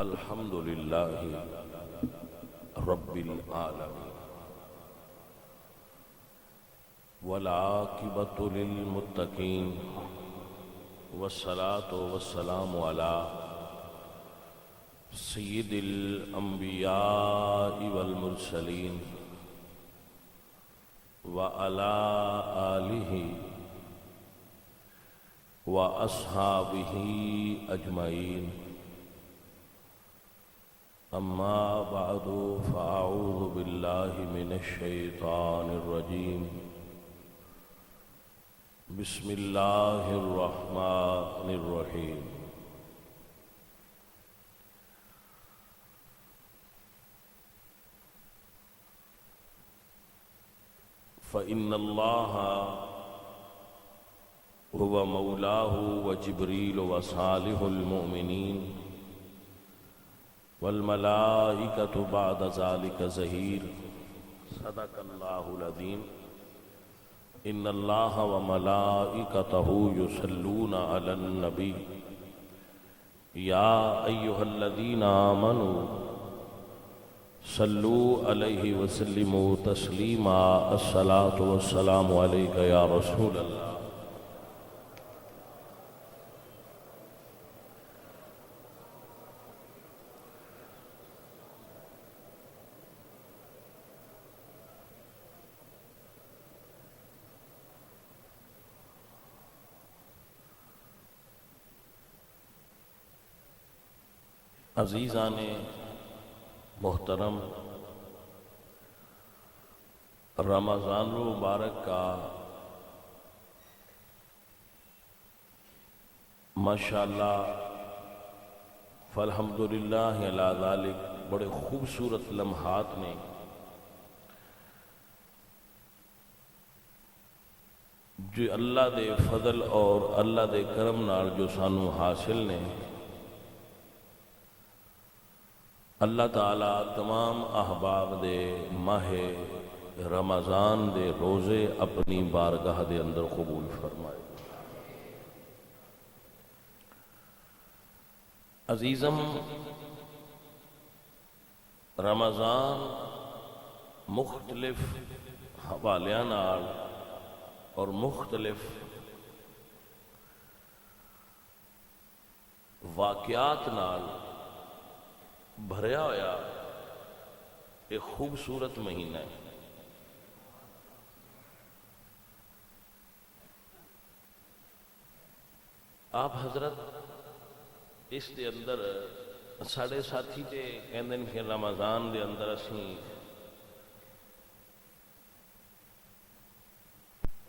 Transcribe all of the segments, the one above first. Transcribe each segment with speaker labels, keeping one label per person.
Speaker 1: الحمد للہ رب العالمین والعاقبۃ للمتقین والصلاة والسلام علی سید الانبیاء والمرسلین وعلی آلہ واصحابہ اجمعین اما بعد فاعوذ باللہ من الشیطان الرجیم بسم اللہ الرحمن الرحیم فإن اللہ هو مولاه وجبریل وصالح المؤمنین والملائکۃ بعد ذلک ظہیر صدق اللہ العظیم ان اللہ وملائکتہ یصلون علی النبی یا ایہا الذین آمنوا صلوا علیہ وسلموا تسلیما الصلاة والسلام علیک یا رسول اللہ۔ عزیزان محترم، رمضان المبارک کا ماشاءاللہ فالحمدللہ علی ذالک بڑے خوبصورت لمحات نے جو اللہ دے فضل اور اللہ دے کرم نال جو سانو حاصل نے، اللہ تعالیٰ تمام احباب دے ماہ رمضان دے روزے اپنی بارگاہ دے اندر قبول فرمائے۔ عزیزم، رمضان مختلف حوالیاں نال اور مختلف واقعات نال بھریا ہویا ایک خوبصورت مہینہ ہے۔ آپ حضرت اس دے اندر ساڑے ساتھی تے کہندے کہ رمضان دے اندر اسیں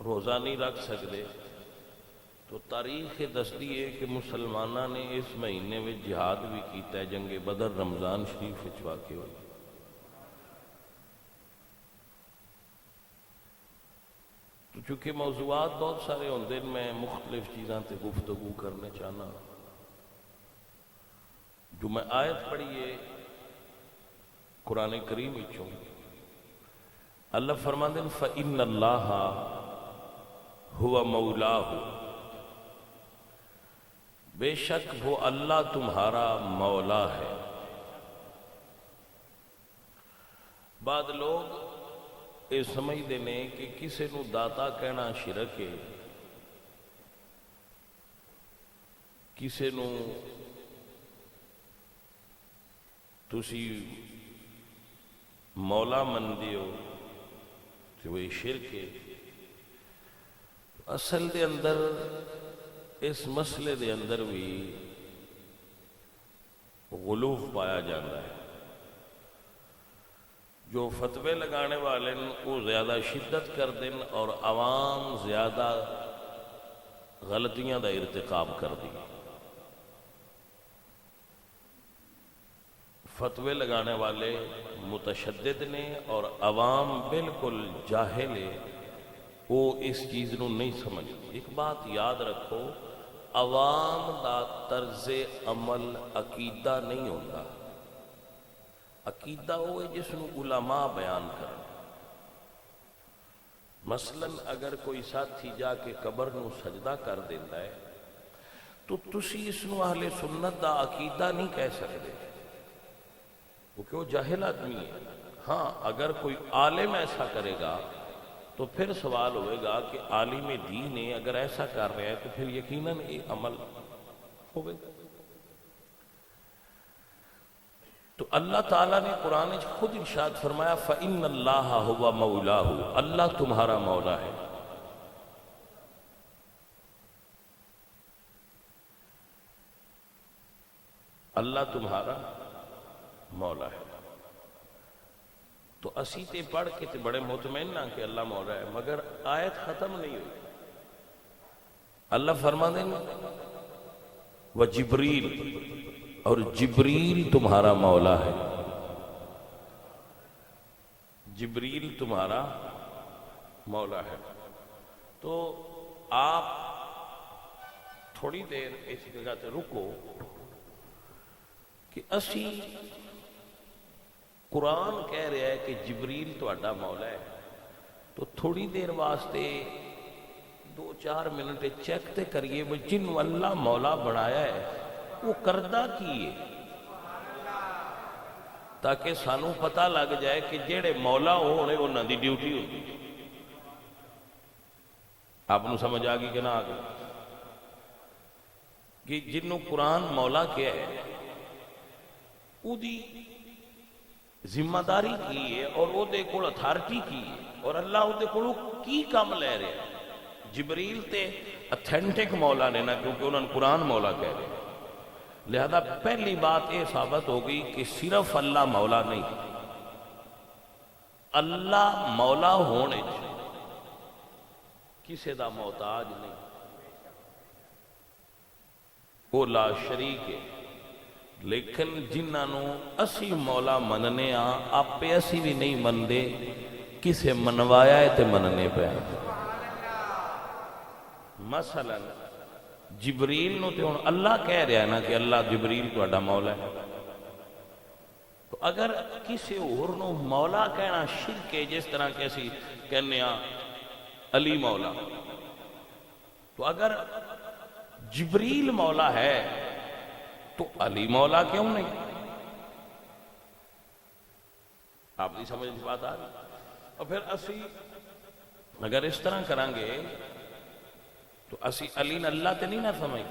Speaker 1: روزہ نہیں رکھ سکتے، تو تاریخ دستی ہے کہ مسلمانہ نے اس مہینے میں جہاد بھی کیتا ہے، جنگ بدر رمضان شریف واقع ہوئی۔ تو چونکہ موضوعات بہت سارے ہوندے ہیں، میں مختلف چیزاں تے گفتگو کرنے چاہنا۔ جو میں آیت پڑھی ہے قرآن کریم وچوں، اللہ فرماندے ہیں فَإِنَّ اللَّهَ هُوَ مَوْلَاهُ، بے شک وہ اللہ تمہارا مولا ہے۔ بعد لوگ یہ سمجھتے ہیں کہ کسی نو داتا کہنا شرک ہے، کسی نو تسی مولا من دیو کہ وہ شرک ہے۔ اصل دے اندر اس مسئلے دے اندر بھی غلوف پایا جاتا ہے۔ جو فتوے لگانے والے وہ زیادہ شدت کر دیں اور عوام زیادہ غلطیاں دا ارتکاب کر دی۔ فتوے لگانے والے متشدد نے اور عوام بالکل جاہل ہے، وہ اس چیز نو نہیں سمجھ۔ ایک بات یاد رکھو، عوام دا طرز عمل عقیدہ نہیں ہوتا، عقیدہ وہ ہے جس نو علماء بیان کریں۔ مثلا اگر کوئی ساتھی جا کے قبر نو سجدہ کر دیتا ہے تو تسی اس نو اہل سنت دا عقیدہ نہیں کہہ سکتے، کیونکہ وہ جاہل آدمی ہے. ہاں اگر کوئی عالم ایسا کرے گا تو پھر سوال ہوئے گا کہ عالم دین ہے اگر ایسا کر رہے ہیں تو پھر یقیناً یہ عمل ہوگا. تو اللہ تعالیٰ نے قرآن میں خود ارشاد فرمایا فَإِنَّ اللَّهَ هُوَ مَوْلَاهُ، اللہ تمہارا مولا ہے. اللہ تمہارا مولا ہے. تو اسی تے پڑھ کے تے بڑے مطمئن نہ کہ اللہ مولا ہے، مگر آیت ختم نہیں ہوئی. اللہ فرما دیں وَجِبْرِيلُ، اور جبریل تمہارا مولا ہے. جبریل تمہارا مولا ہے. تو آپ تھوڑی دیر اس جگہ تے رکو کہ اسی قرآن کہہ رہا ہے کہ جبریل تہاڈا مولا ہے، تو تھوڑی دیر واسطے 2-4 منٹ چیک تے کریے وہ جنوں اللہ مولا بنایا ہے وہ کردہ کی ہے، تاکہ سانوں پتہ لگ جائے کہ جیڑے مولا ہونے انہاں دی ڈیوٹی ہوتی. آپ نے سمجھ آگئی کہ نہ آگئی؟ کہ جنوں قرآن مولا کیا ہے او دی ذمہ داری کی ہے اور او دے کول اتھارٹی کی ہے، اور اللہ او دے کولوں کی کام لے رہے ہیں. جبریل تے اتھینٹک مولا نے نا، کیونکہ انہوں نے قرآن مولا کہہ رہے ہیں. لہذا پہلی بات یہ ثابت ہو گئی کہ صرف اللہ مولا نہیں، اللہ مولا ہونے کسی دا محتاج نہیں، وہ لا شریک ہے. لیکن جنہوں اسی مولا مننے آپے اسی بھی نہیں مندے، کسے منوایا ہے تے مننے پہ. مثلا جبریل نو تے ہن اللہ کہہ رہا ہے نا کہ اللہ جبریل تہاڈا مولا ہے. تو اگر کسی اور نو مولا کہنا شرک ہے، جس طرح کہ اسی کہنے علی مولا، تو اگر جبریل مولا ہے تو علی مولا کیوں نہیں؟ آپ نہیں سمجھ بات آ رہی؟ اور پھر اسی اگر اس طرح کریں گے تو اسی علی اللہ تے نہیں نہ سمجھ.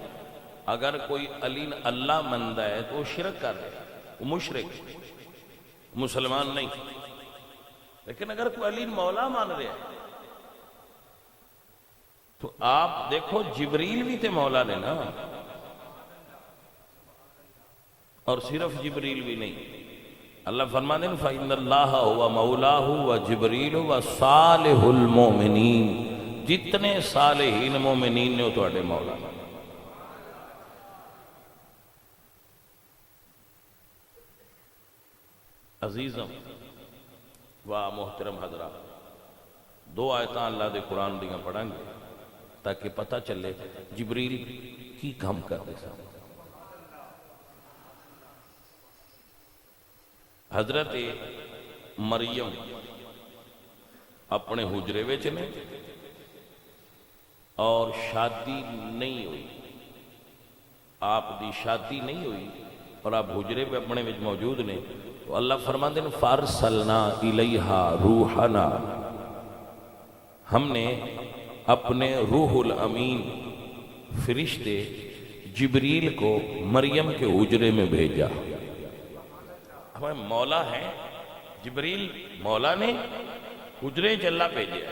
Speaker 1: اگر کوئی علی اللہ مندہ ہے تو وہ شرک کر رہے، وہ مشرک، مسلمان نہیں. لیکن اگر کوئی علی مولا مان رہے تو آپ دیکھو جبریل بھی تے مولا نے نا، اور صرف جبریل بھی نہیں. اللہ فرماتے ہیں فَإِنَّ اللَّهَ هُوَ مَوْلَاهُ وَجِبْرِيلُ وَصَالِحُ الْمُؤْمِنِينَ، جتنے صالحین مومنین نے وہ تواڈے مولا. عزیزم و محترم حضرات، 2 آیتاں اللہ دے قرآن دیاں پڑھیں گے تاکہ پتہ چلے جبریل کی کام کر دے. حضرت مریم اپنے حجرے وچ نے اور شادی نہیں ہوئی، آپ دی شادی نہیں ہوئی اور آپ حجرے پہ اپنے وچ موجود نے. تو اللہ فرماتے ہیں فارسلنا الیہا روحنا، ہم نے اپنے روح الامین فرشتے جبریل کو مریم کے حجرے میں بھیجا. ہمیں مولا ہیں جبریل، مولا نے حجرے چ اللہ بھیجے.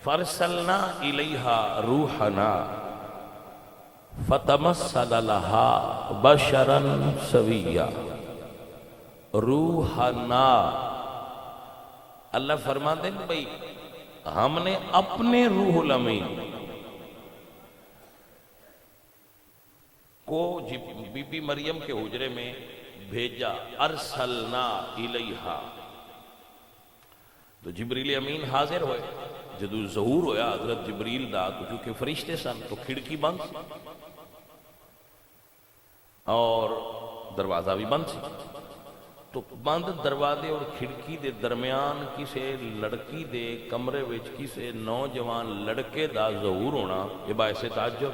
Speaker 1: فرسلنا الیہا روحنا فتمثل لہا بشرا سویا. روحنا، اللہ فرماتے ہیں بھئی ہم نے اپنے روح الامین کو بی بی مریم کے حجرے میں بھیجا. ارسلنا الیہا، تو جبریل امین حاضر ہوئے. جدو ظہور ہویا حضرت جبریل دا، تو کیونکہ فرشتے سن تو کھڑکی بند سی اور دروازہ بھی بند سی. تو بند دروازے اور کھڑکی دے درمیان کسے لڑکی دے کمرے وچ کسے نوجوان لڑکے دا ظہور ہونا یہ باعث تعجب.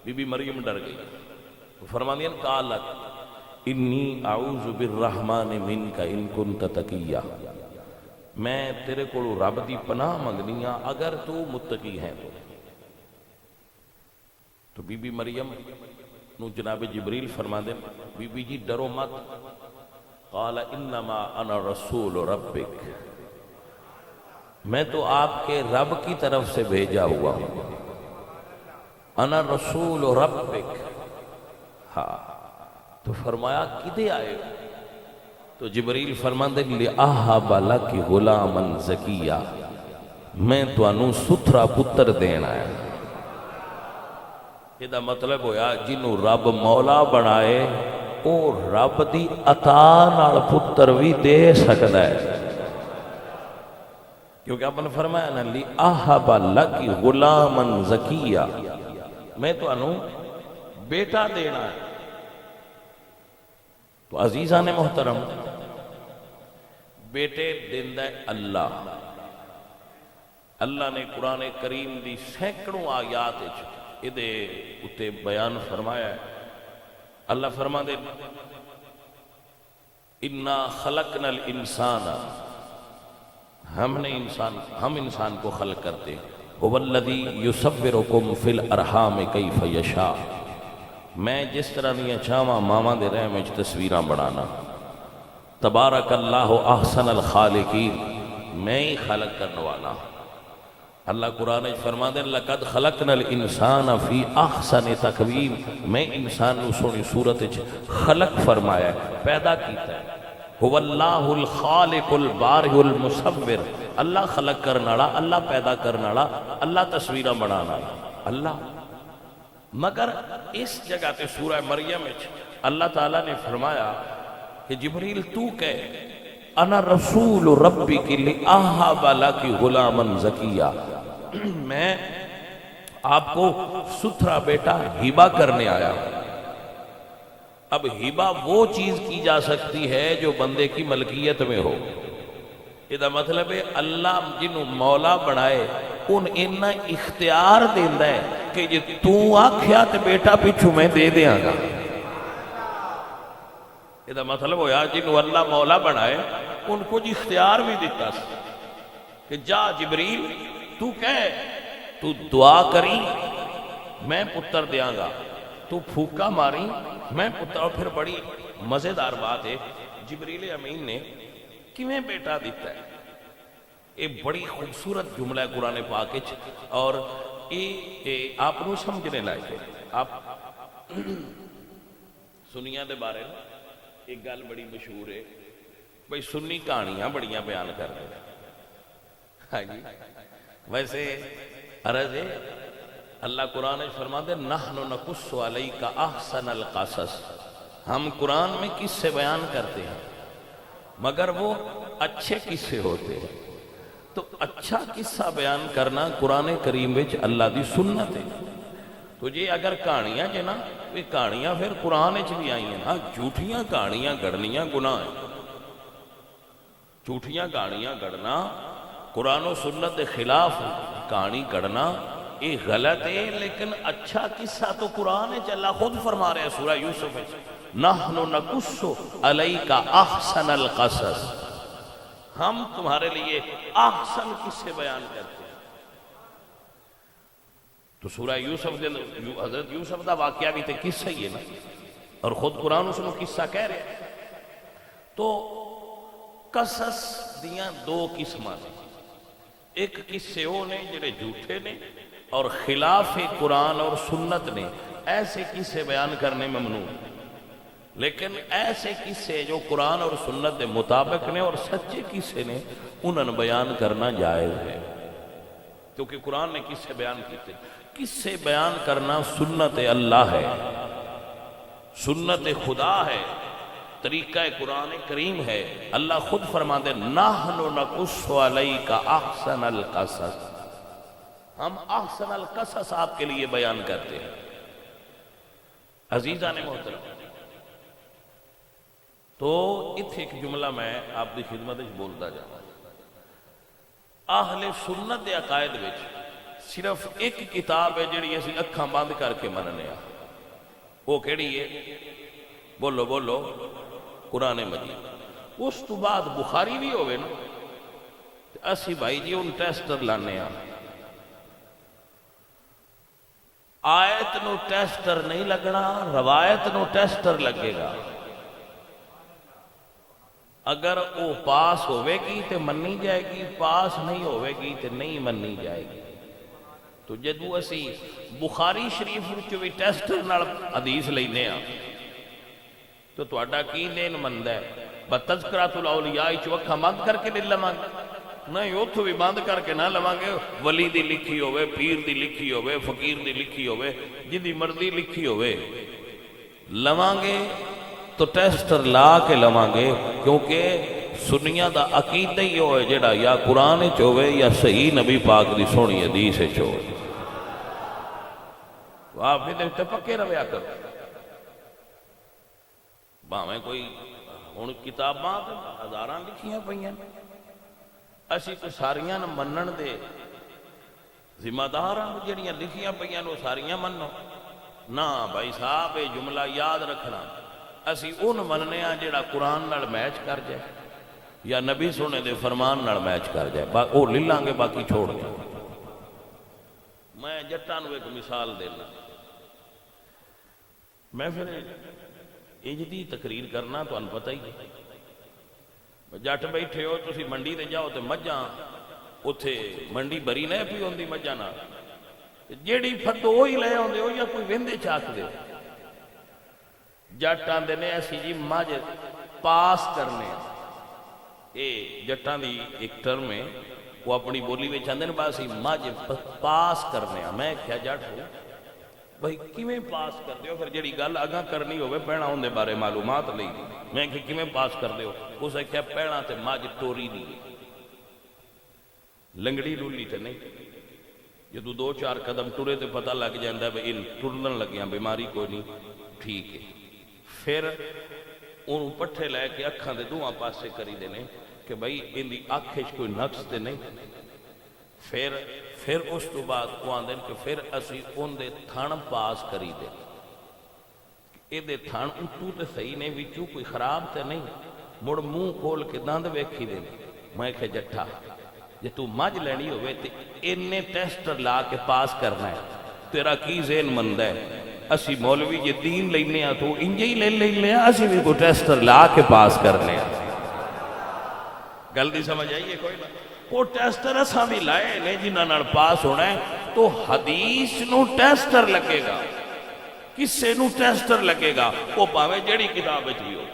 Speaker 1: بی بی مریم ڈر گئی. فرماندین قالت انی اعوذ بالرحمن منک ان کنت تقیا، میں تیرے کو رب دی پناہ منگنی ہاں اگر تو متقی ہے تو بی بی مریم نو جناب جبریل فرما دے بی بی جی ڈرو مت، قال انما انا رسول ربک، میں تو آپ کے رب کی طرف سے بھیجا ہوا ہوں، انا رسول ربک۔ ہاں تو فرمایا کدے آئے؟ تو جبریل فرماندے لِأَهَبَ لَكِ غُلَامًا زَكِيًّا، میں توانوں ستھرا پتر دینا ہے۔ یہ دا مطلب ہویا جنوں رب مولا بنائے او رب دی عطا نال پتر بھی دے سکتا ہے، کیونکہ آپ نے فرمایا نا لِأَهَبَ لَكِ غُلَامًا زَكِيًّا، میں توانوں بیٹا دینا ہے۔ تو عزیزان محترم، بیٹے دیندہ اللہ، اللہ نے قرآن کریم دی سینکڑوں آیات ادھے اتے بیان فرمایا ہے۔ اللہ فرما دے اِنَّا خَلَقْنَا الْإِنسَانَ، ہم انسان کو خلق کرتے هُوَ الَّذِي يُصَوِّرُكُمْ فِي الْأَرْحَامِ كَيْفَ يَشَاءُ، میں جس طرح دیا چاہواں ماما دے رہے میں تصویراں بنانا، تبارک اللہ احسن الخالقین، میں ہی خلق کرنے والا۔ اللہ قرآن فرما دے لَقَدْ خَلَقْنَا الْإِنسَانَ فِي أَحْسَنِ تَقْوِيمٍ، میں انسان نو سونی صورت خلق فرمایا ہے، پیدا کیتا ہے۔ هُوَ اللَّهُ الْخَالِقُ الْبَارِئُ الْمُصَوِّرُ، اللہ خلق کرنا، اللہ پیدا کرنا، اللہ تصویراں بنانا، اللہ۔ مگر اس جگہ تے سورہ مریم اللہ تعالیٰ نے فرمایا کہ جبریل تو کہے انا رسول ربک لِأَهَبَ لَكِ غُلَامًا زَكِيًّا، میں آپ کو ستھرا بیٹا ہبہ کرنے آیا ہوں۔ اب ہبہ وہ چیز کی جا سکتی ہے جو بندے کی ملکیت میں ہو، یہ مطلب ہے اللہ جنہوں مولا بنائے ان اینا اختیار دیندہ ہے کہ جی تو آکھیا تے بیٹا پچھو میں دے دیاں گا۔ یہ مطلب ہویا جنہوں اللہ مولا بنائے ان کو جی اختیار بھی دیتا ہے کہ جا جبریل تو کہے تو دعا کری میں پتر دیاں گا، تو پھوکا ماری میں پتر۔ اور پھر بڑی مزیدار بات ہے جبریل امین نے کیویں بیٹا دیتا ہے، یہ بڑی خوبصورت جملہ ہے قرآن پاک اور یہ آپ نو سمجھنے لائے۔ آپ سنیاں دے بارے میں ایک گل بڑی مشہور ہے، بھئی سنی کہانیاں بڑیاں بیان کر رہے ہیں۔ ویسے عرض ہے اللہ قرآن فرما دے نحن نقص علیک احسن القصص، ہم قرآن میں قصے بیان کرتے ہیں مگر وہ اچھے قصے ہوتے ہیں۔ تو اچھا قصہ بیان کرنا قرآن کریم وچ اللہ دی سنت ہے۔ تو یہ اگر کہانیاں جنا یہ کہانیاں پھر قرآن وچ بھی آئی ہیں، ہاں جھوٹیاں کہانیاں گڑنیاں گناہ ہیں، جھوٹیاں کہانیاں گڑنا قرآن و سنت دے خلاف کہانی گڑنا یہ غلط ہے، لیکن اچھا قصہ تو قرآن وچ اللہ خود فرما رہے ہیں سورہ یوسف وچ نحن نقص علیک احسن القصص، ہم تمہارے لیے احسن قصے بیان کرتے ہیں۔ تو سورہ یوسف حضرت یوسف دا واقعہ بھی تے قصہ ہی ہے نا، اور خود قرآن اس نے قصہ کہہ رہے ہیں۔ تو قصص دیاں دو قسمہ نے، ایک قصے وہ نے جڑے جھوٹے نے اور خلاف قرآن اور سنت نے، ایسے قصے بیان کرنے ممنوع، لیکن ایسے قصے جو قرآن اور سنت کے مطابق نے اور سچے قصے نے انہوں بیان کرنا جائز ہے، کیونکہ قرآن نے قصے بیان کیتے۔ قصے بیان کرنا سنت اللہ ہے، سنت خدا ہے، طریقہ قرآن کریم ہے۔ اللہ خود فرما دے نحن نقص علیک احسن القصص، ہم احسن القصص آپ کے لیے بیان کرتے ہیں۔ عزیزان محترم، تو اتھے ایک جملہ میں آپ دی خدمت بولتا جانا، اہل سنت دے عقائد وچ صرف ایک کتاب ہے جڑی اسی اکھاں بند کر کے مننے ہیں، وہ کیڑی ہے؟ بولو بولو قرآن مجید. اس تو بعد بخاری بھی ہوئے نا اسی بھائی جی ان ٹیسٹر لانے ہیں. آیت نو ٹیسٹر نہیں لگنا، روایت نو ٹیسٹر لگے گا. اگر وہ پاس ہوئے گی تو منی جائے گی، پاس نہیں ہوئے گی تو نہیں منی جائے گی. تو جدو اسی بخاری شریف جو بھی ٹیسٹر نال حدیث لینے ہیں تو تہاڈا کی دین مند ہے؟ بتذکرۃ الاولیاء چوکھا بند کر کے نہیں لواں گے؟ نہیں، اتھو بھی بند کر کے نہ لواں گے. ولی دی لکھی ہوئے، پیر دی لکھی ہوئے، فقیر دی لکھی ہوئے، جدی مرضی لکھی ہوئے لواں گے تو ٹیسٹر لا کے لواں گے. کیونکہ سنیاں دا عقیدہ ہی ہوئے جڑا یا قرآن وچ ہوئے یا صحیح نبی پاک دی سونی حدیث وچ ہوئے. تو آپ بھی تے پکے رویا کرو. بھاویں کوئی ہن کتاباں ہزاراں لکھیاں پئیاں، اسی کو ساریاں منن دے ذمہ دار ہاں. جڑیاں لکھیاں پئیاں وہ ساریاں منو نہ بھائی صاحب. یہ جملہ یاد رکھنا، اسی ان مننے ہاں جڑا قرآن نال میچ کر جائے یا نبی سونے دے فرمان نال میچ کر جائے. وہ لے لیں گے، باقی چھوڑ دیں. میں جٹاں نوں ایک مثال دینا. میں پھر اجدی تقریر کرنا تو انہوں پتہ ہی جٹ بیٹھے ہو تسی منڈی تے جاؤ تے مجھاں اتھے منڈی بری نہیں پی ہوندی مجھاں نہ جیڑی پھٹو وہی لے ہوندے ہو یا کوئی ویندے چاک دے. جٹ آندے نے ایسی جی مجھ پاس کرنے. اے جٹاں دی ایک ٹرم ہے، وہ اپنی بولی میں چاندے نے باسی مجھ پاس کرنے. میں کیا جٹ ہوں بھائی کیویں پاس کر دیو؟ پھر جڑی گل آگاں کرنی ہوئے پہنا ہوندے بارے معلومات لئی. میں کہ کیویں پاس کر دیو؟ اسے کیا پہنا تے مجھ ٹوری نہیں، لنگڑی لولی تے نہیں. جدو 2-4 قدم ٹرے تے پتہ لگ جاندہ ہے ان ٹرن لگیاں بیماری کوئی نہیں، ٹھیک ہے. پھر انہوں پٹھے لے کے اکھاں دے دوہاں پاسے کری دینے کہ بھائی ان دی آنکھیں کوئی نقص تے نہیں. پھر اس تو بعد وہ آندے کہ پھر اسی ان دے تھن پاس کری دے. اے دے تھن اٹھو تے صحیح نہیں، وچوں کوئی خراب تے نہیں. مڑ منہ کھول کے دند ویکھی دے. میں کہ جٹھا جے تو مجھ لینی ہوئے تے انہیں ٹیسٹر لا کے پاس کرنا ہے. تیرا کی ذہن مند ہے؟ اسی مولوی یہ دین لینے ہیں تو انجے ہی لے لینے ہیں، اسی بھی کو ٹیسٹر لا کے پاس کرنے ہیں. گل دی سمجھ آئیے کوئی نہ؟ وہ ٹیسٹر اساں بھی لائے نہیں جنہاں نال پاس ہونا ہے. تو حدیث نو ٹیسٹر لگے گا، کسے نو ٹیسٹر لگے گا؟ وہ پاویں جڑی کتاب وچ بھی ہو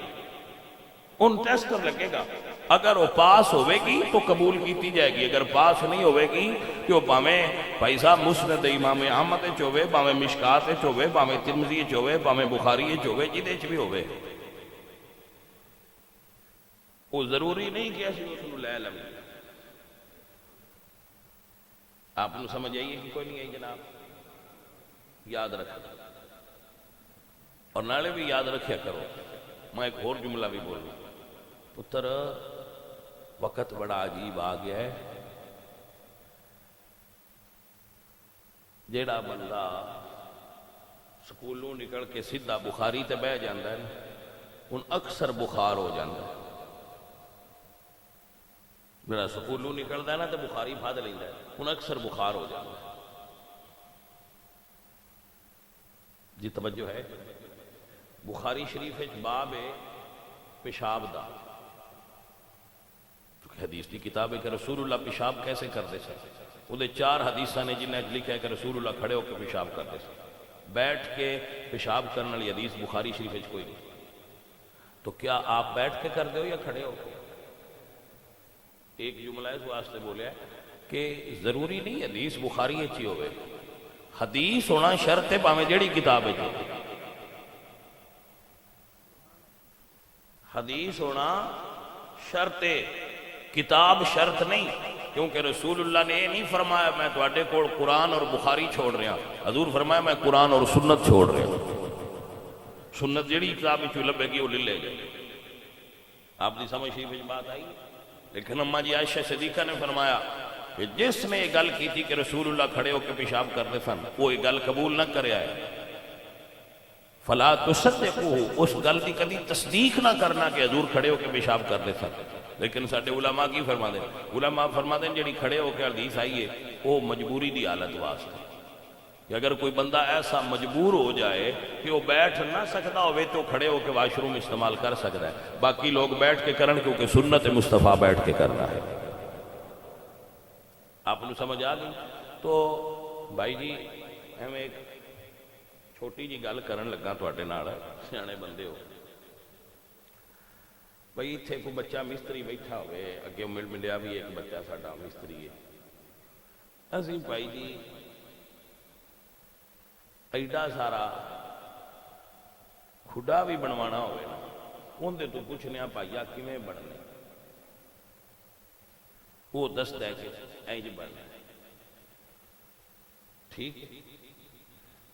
Speaker 1: ان ٹیسٹر لگے گا. اگر وہ پاس ہوئے گی تو قبول کیتی جائے گی. اگر پاس نہیں ہوئے گی کہ وہ پاویں بھائی صاحب مسند امام احمد وچ ہوئے، پاویں مشکات وچ ہوئے، پاویں ترمذی وچ ہوئے، پاویں بخاری وچ ہوئے، جدے وچ بھی ہوئے، وہ ضروری نہیں کہ اسی اس نوں لے لیں. آپ نے سمجھ آئیے کہ کوئی نہیں آئی جناب؟ یاد رکھو اور نالے بھی یاد رکھیا کرو. میں ایک اور جملہ بھی بول رہا ہوں. پتر وقت بڑا عجیب آ گیا ہے. جیڑا بندہ سکولوں نکل کے سیدھا بخاری تے بہ جاندہ ہے ان اکثر بخار ہو جاندہ ہے. میرا سکولوں نکلتا ہے نا تو بخاری پھاد لیندہ ہے، ان اکثر بخار ہو جاندہ ہے. جی توجہ ہے. بخاری شریف ایک باب ہے پیشاب دا. حدیث کی کتاب ہے کہ رسول اللہ پیشاب کیسے کرتے سن. وہ 4 حدیثاں نے جنہیں لکھا ہے کہ رسول اللہ کھڑے ہو کے پیشاب کرتے سن. بیٹھ کے پیشاب کرنے والی حدیث بخاری شریف وچ کوئی نہیں. تو کیا آپ بیٹھ کے کر دے ہو یا کھڑے ہو کے؟ ایک جملہ اس واسطے بولے کہ ضروری نہیں حدیث بخاری اچھی ہوئے. حدیث ہونا شرط ہے پاویں جیڑی کتاب ہے. حدیث ہونا شرط ہے، کتاب شرط نہیں. کیونکہ رسول اللہ نے یہ نہیں فرمایا میں تواڈے کول قرآن اور بخاری چھوڑ رہا. حضور فرمایا میں قرآن اور سنت چھوڑ رہا. سنت جیڑی کتاب وچوں لبے گی وہ لے لے گئے. آپ دی سمجھ شریف وچ بات آئی. لیکن اماں جی عائشہ صدیقہ نے فرمایا کہ جس نے یہ گل کی تھی کہ رسول اللہ کھڑے ہو کے پیشاب کرتے سن وہ یہ گل قبول نہ کرے آئے. فلا تصدقوہ، اس گل کی کبھی تصدیق نہ کرنا کہ حضور کھڑے ہو کے پیشاب کرتے سن. لیکن سارے علماء کی فرما دیں؟ علماء فرما دیں جڑی کھڑے ہو کے حدیث آئی ہے وہ مجبوری دی حالت واسطے، کہ اگر کوئی بندہ ایسا مجبور ہو جائے کہ وہ بیٹھ نہ سکتا ہوئے تو کھڑے ہو کے واش روم استعمال کر سکتا ہے، باقی لوگ بیٹھ کے کرن کیونکہ سنت مصطفیٰ بیٹھ کے کرنا ہے. آپ نے سمجھ آ گئی؟ تو بھائی جی ہم ایک چھوٹی جی گل کرن لگا تواڈے نال، سیانے بندے ہو. بھائی اتنے کوئی بچہ مستری بیٹھا ہوئے، اگے ملیا بھی ایک بچہ ساڈا مستری ہے. اسی بھائی جی ایڈا سارا کھڈا بھی بنوانا ہوئے نا، اندر تو پوچھنے بھائیا کیویں بننے، وہ دستا ہے کہ اینج بننا. ٹھیک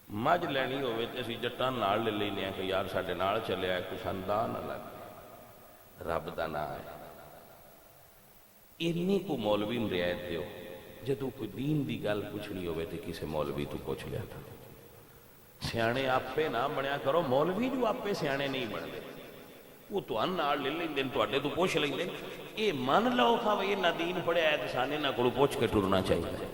Speaker 1: مجھ لینی ہوئے تو اسی جٹان نال لے لینے ہیں کہ یار ساڈے نال چلیا ہے، کچھ انداز نہ لگ، رب دا نام ہے. اینی کو مولوی نے رعایت دیو، جدو کوئی دین دی گل پوچھنی ہوئے تو کسی مولوی تو پوچھ لیا تھا. سیانے آپے نہ بنیا کرو، مولوی جو آپے سیانے نہیں بنتے، وہ تو نال لے لیں دن تو پوچھ لیں دن. یہ من لو کھا یہ نہ دین پڑھیا ہے تو سانے نہ کو پوچھ کے ٹرنا چاہیے.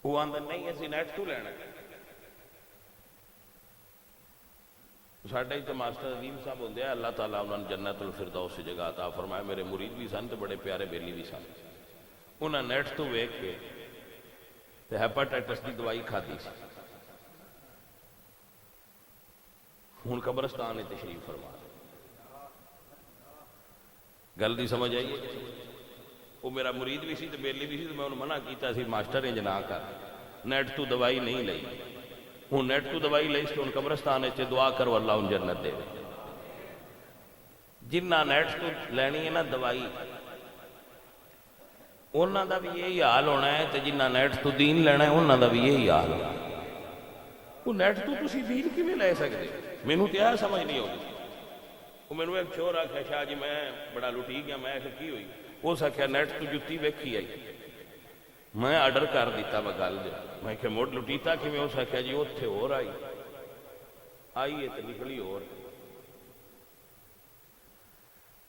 Speaker 1: وہ آندر نہیں اسی نیٹ تو لینا. ساڈے تو ماسٹر عظیم صاحب ہوندے ہیں، اللہ تعالیٰ انہوں نے جنت الفردوس سے جگہ عطا فرمائے. میرے مرید بھی سن تو بڑے پیارے بیلی بھی سن. انہوں نے نیٹ تو ویکھ کے ہیپاٹائٹس کی دوائی کھادی سی. ہوں قبرستان تشریف فرما گل دی سمجھ آئیے. وہ میرا مرید بھی سی تو بیلی بھی سی تو میں انہوں منع کیتا سی ماسٹر انج نہ کر، نیٹ تو دوائی نہیں لئی. ہوں نیٹ تو دوائی لئی تو ہوں قبرستان دعا کرو اللہ ان جنت دے. جنہ نیٹ تو لینی ہے نا دوائی انہوں دا بھی یہی حال ہونا ہے، تو جنہ نیٹ تو دین لینا ہے انہوں دا بھی یہی حال ہونا ہے. وہ نیٹ تو تسی دین کیویں لے سکتے؟ مینوں تو یہ سمجھ نہیں ہوگی. وہ مینوں ایک چور آخیا شاہ جی میں بڑا لٹی گیا. میں آخیا کی ہوئی؟ اس آخیا نیٹ تو جتی ویکھی آئی. میں آرڈر کر دیتا وا گل جو میں کہ مڑ لٹیتا کیویں؟ اس آخیا جی اتنے ہور آئی ہے تو نکلی ہور.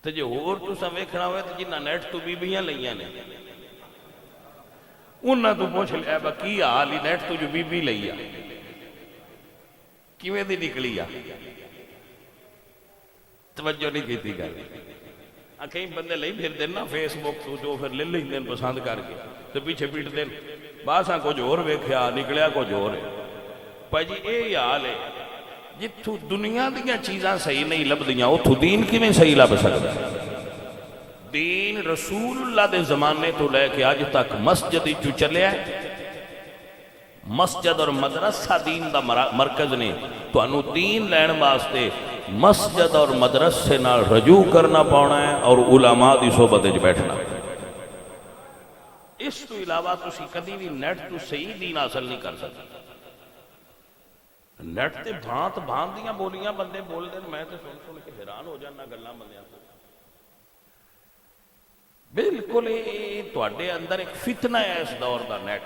Speaker 1: تو جی ہور تساں ویکھنا ہوئے تو جنہ نیٹ تو بیبیاں لئیاں نے انہاں تو پوچھ لیا با کی حال ہی نیٹ تو جو بی بی لئی آ کیویں دی نکلی آ. توجہ نہیں کیتی گل. کئی بندے لئی پھر دن نا فیس بک تو جو پھر لے لیں دن پسند کر کے تو پیچھے پیٹ دن باساں کچھ اور ویکھیا نکلیا کچھ اور ہے. بھائی جی یہ حال ہے جتھوں دنیا دیاں چیزاں صحیح نہیں لبدیاں اتھوں دین کیویں صحیح لب سکدا؟ دین رسول اللہ دے زمانے تو لے کے اج تک مسجد چو چلیا ہے. مسجد اور مدرسہ دین دا مرکز نے. تو دین لین واسطے مسجد اور مدرسے نال رجوع کرنا پانا ہے اور علماء دی صحبت وچ بیٹھنا. اس تو علاوہ تسی کدی بھی نیٹ تو صحیح دین حاصل نہیں کر سکتے. نیٹ تے بھانت بھانت دیاں بولیاں بندے بول دیں، میں تو سن کے حیران ہو جانا گلاں بندیاں کو. بالکل یہ تواڈے اندر ایک فتنہ ہے اس دور دا نیٹ.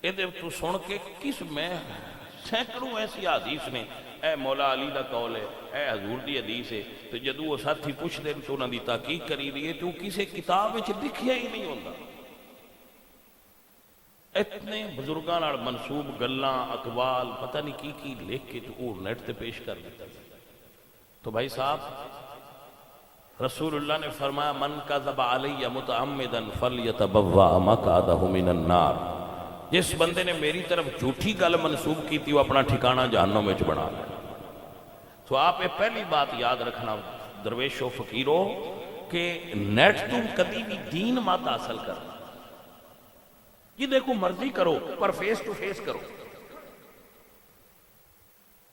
Speaker 1: یہ تو سن کے کس میں سینکڑوں ایسی حدیث نے اے مولا علی دا قول ہے، اے حضور دی حدیث ہے. تو جدو وہ ساتھی پوچھ دیں تو انہوں دی تحقیق کری دیئے تو کسی کتاب وچ لکھیا ہی نہیں ہوتا. اتنے بزرگاں نال منسوب گلاں اقوال پتہ نہیں کی لکھ کے تو وہ نیٹ تے پیش کر دیتا. تو بھائی صاحب رسول اللہ نے فرمایا من کذب علی متعمدا فلیتبوأ مقعدہ من النار. جس بندے نے میری طرف جھوٹی گل منسوب کی تھی وہ اپنا ٹھکانہ جہنم میں بنا لیا. تو آپ یہ پہلی بات یاد رکھنا درویشو فقیرو کہ نیٹ تم کبھی بھی دین مت حاصل کرنا. یہ دیکھو مرضی کرو پر فیس ٹو فیس کرو.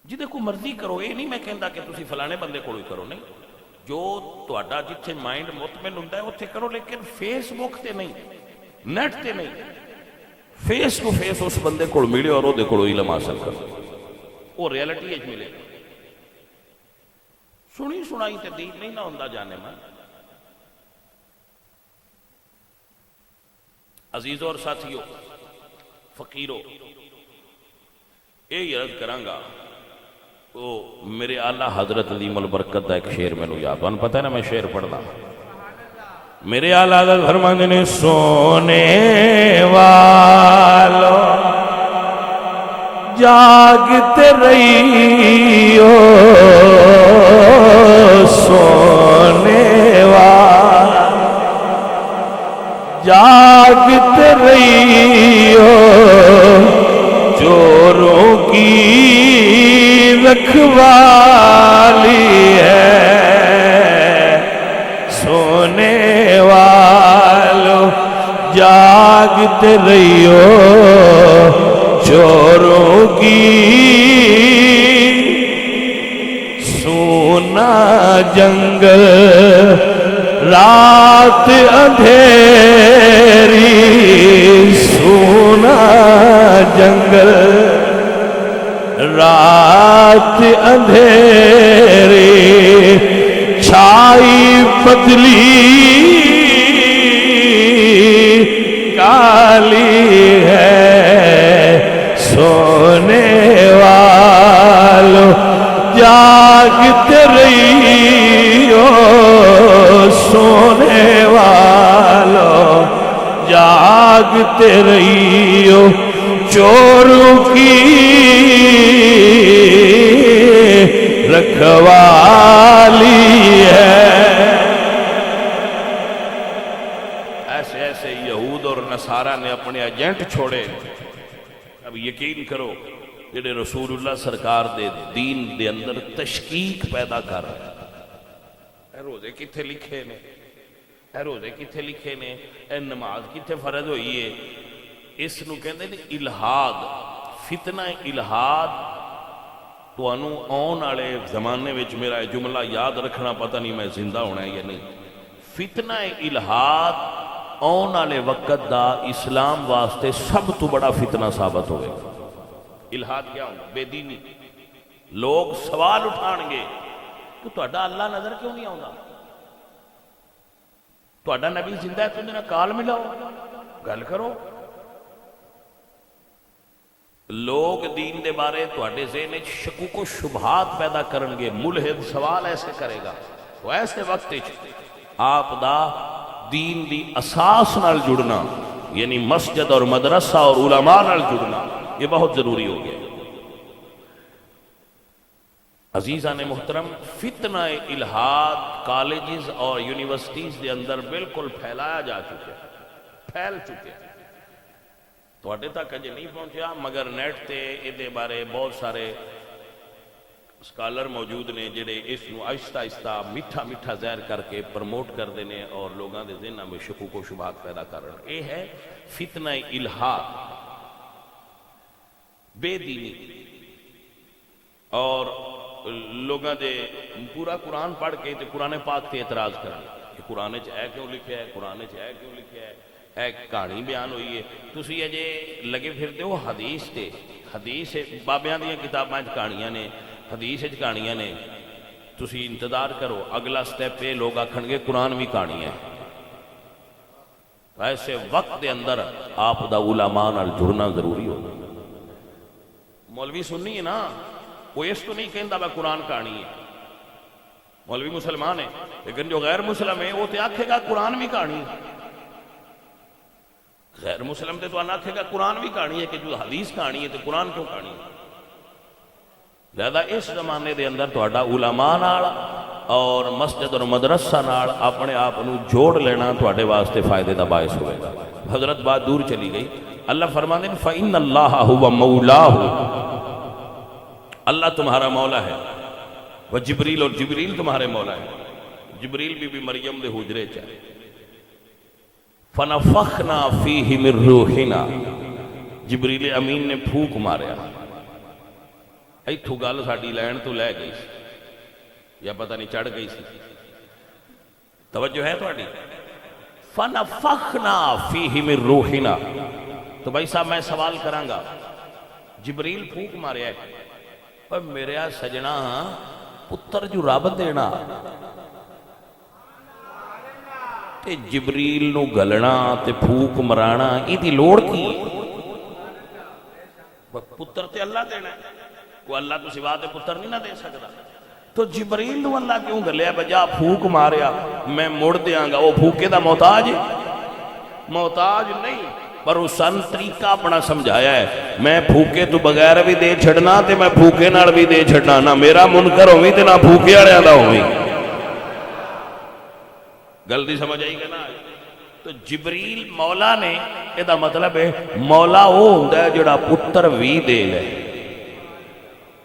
Speaker 1: جی دیکھو مرضی کرو، یہ نہیں میں کہندا کہ تسی فلانے بندے کو کرو، نہیں. جو تہاڈا جتھے مائنڈ مطمئن ہوندا ہے اوتھے کرو، لیکن فیس بک تے نہیں، نیٹ تے نہیں. فیس ٹو فیس اس بندے کو ملے اور وہ کو علم حاصل کرو، وہ ریالٹی اچ ملے. سنی سنائی تے دین نہیں نہ ہوندا جانے میں. عزیزوں اور ساتھیوں فقیروں، یہ عرض کرانگا وہ میرے آلہ حضرت عظیم البرکت دا ایک شعر میں نو یاد ہے، پتہ ہے نا میں شعر پڑھنا، میرے آلہ حضرت فرماندے نے سونے والو جاگتے رہیو سونے والو جاگتے رہیو چوروں کی رکھوالی ہے سونے والو جاگتے رہیو چوروں کی سونا جنگل رات اندھیری سونا جنگل رات اندھیری چھائی پتلی کالی ہے سونے والو جاگتے رہیو سونے والو جاگتے رہیو چوروں کی رکھوالی ہے۔ ایسے ایسے یہود اور نصارہ نے اپنے ایجنٹ چھوڑے، اب یقین کرو جڑے رسول اللہ سرکار دے دین دے اندر تشکیک پیدا کر رہے اے روزے کتھے لکھے نے، اے روزے کتھے لکھے نے، اے نماز کتھے فرض ہوئی ہے، اس نو کہندے نے الہاد، فتنہ الہاد۔ تو انو آن آلے زمانے وچ میرا جملہ یاد رکھنا پتہ نہیں میں زندہ ہونا ہے یا نہیں، فتنہ الہاد آن آلے وقت دا اسلام واسطے سب تو بڑا فتنہ ثابت ہوئے۔ الہاد کیا ہوگا؟ بے دینی۔ لوگ سوال اٹھان گے کہ تہاڈا اللہ نظر کیوں نہیں آؤں گا، تہاڈا نبی زندہ ہے، تم نے کال ملاؤ گل کرو۔ لوگ دین دے بارے تہاڈے ذہن وچ شکوک و شبہات پیدا کرن گے، ملحد سوال ایسے کرے گا، تو ایسے وقت آپ دا دین دی اساس نال جڑنا، یعنی مسجد اور مدرسہ اور علماء نال جڑنا، یہ بہت ضروری ہو گیا۔ عزیزان محترم، فتنہ الہاد کالجز اور یونیورسٹیز دے اندر بالکل پھیلایا جا چکے، پھیل چکے، تواڈے تک اجے نہیں پہنچیا، مگر نیٹ تے ادے بارے بہت سارے سکالر موجود نے جڑے اس نو آہستہ آہستہ میٹھا میٹھا ظاہر کر کے پرموٹ کر دینے اور لوگاں دے ذہناں میں شکوک و شبہات پیدا کر رہے ہیں۔ یہ ہے فتنہ الہاد، بے دینی، اور لوگاں دے پورا قرآن پڑھ کے تے قرآن پاک تے اعتراض کرنا کہ قرآن چ اے کیوں لکھیا ہے، قرآن چ اے کیوں لکھیا ہے، اے کہانی بیان ہوئی ہے۔ تسی اجے لگے پھرتے ہو حدیث تے، حدیث بابیاں دیاں کتاباں چ کہانیاں نے، حدیث چ کہانیاں نے، تسی انتظار کرو اگلا سٹیپ پہ لوگ آکھن گے قرآن بھی کہانی ہے۔ ایسے وقت دے اندر آپ دا علماء نال جڑنا ضروری ہوگا۔ مولوی سننی ہے نا، وہ اس تو نہیں کہندا میں قرآن کہانی ہے، مولوی مسلمان ہے، لیکن جو غیر مسلم ہے وہ تے آکھے گا قرآن بھی کہانی ہے۔ غیر مسلم تے تو آکھے گا قرآن بھی کہانی ہے، کہ جو حدیث کہانی ہے تو قرآن کیوں کہانی ہے۔ لہذا اس زمانے دے اندر تہاڈا علماء نال اور مسجد اور مدرسہ نال اپنے آپ نو جوڑ لینا تہاڈے واسطے فائدے دا باعث ہوئے گا۔ حضرت بات دور چلی گئی، اللہ فرماتے ہیں فَإِنَّ اللَّهَ هُوَ مَوْلَاهُ، اللہ تمہارا مولا ہے، وہ جبریل، اور جبریل تمہارے مولا ہے۔ جبریل بھی مریم دے حجرے چاہے، فَنَفَخْنَا فِيهِ مِن رُوحِنَا، جبریل امین نے پھوک ماریا۔ ایتھو گل ساڈی لین تو لے گئی سی یا پتہ نہیں چڑھ گئی سی، توجہ ہے تہاڈی؟ فَنَفَخْنَا فِيهِ مِن رُوحِنَا، تو بھائی صاحب میں سوال کراں گا، جبریل پھوک ماریا ہے، پر میرے سجنا پتر جو رب دینا تے جبریل نو گلنا تے پھوک مرانا، یہ دی لوڑ کی؟ پتر تے اللہ دینا ہے، کوئی اللہ تو سوا تے پتر نہیں نہ دے سکتا. تو جبریل نو اللہ کیوں گلیا بجا پھوک ماریا میں مڑ دیاں گا؟ وہ پھوکے دا محتاج نہیں، پر اس سن طریقہ اپنا سمجھایا ہے، میں پھوکے تو بغیر بھی دے چھڑنا تے میں پھوکے نال بھی دے چھڑنا، نہ میرا منکر ہوئی تے نہ پھوکے والے دا ہوئی. گلتی سمجھ آئی کہ نا؟ تو جبریل مولا نے یہ دا مطلب ہے مولا وہ ہوندا ہے جڑا پتر بھی دے لے،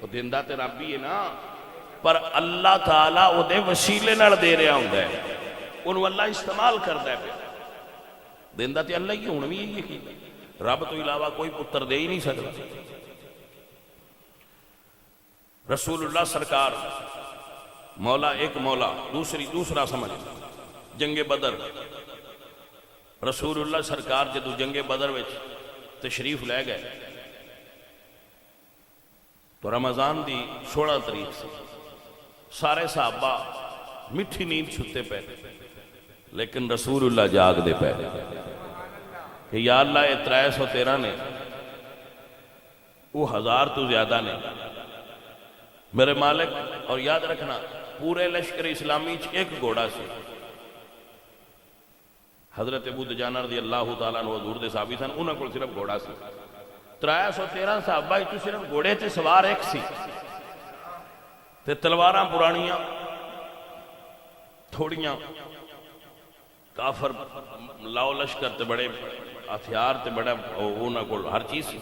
Speaker 1: وہ دیندا تے رب ہی ہے نا، پر اللہ تعالیٰ وہ دے وسیلے نال دے رہا ہوندا ہے، انہوں اللہ استعمال کردا ہے پہ دیندا تے اللہ ہی ہون بھی یہ کی رب تو علاوہ کوئی پتر دے ہی نہیں سکتا. رسول اللہ سرکار مولا ایک مولا دوسرا سمجھ. جنگ بدر رسول اللہ سرکار جدو جنگ بدر وچ تشریف لے گئے تو رمضان دی 16 تاریخ سے سارے صحابہ مٹھی نیند چھتے پہ، لیکن رسول اللہ جاگ دے پہ کہ یا اللہ یہ 313 نے، وہ 1000 تو زیادہ نے میرے مالک. اور یاد رکھنا پورے لشکر اسلامی ایک گھوڑا سی. حضرت ابو دجانہ رضی اللہ تعالیٰ عنہ حضور دے صحابی سن، انہوں کو صرف گھوڑا سی. 313 صحابہ تو صرف گھوڑے تے سوار ایک سی تے تلواراں پرانیاں تھوڑیاں، کافر لاؤ لشکر تے بڑے ہتھیار تے بڑا انہوں کو ہر چیز سی.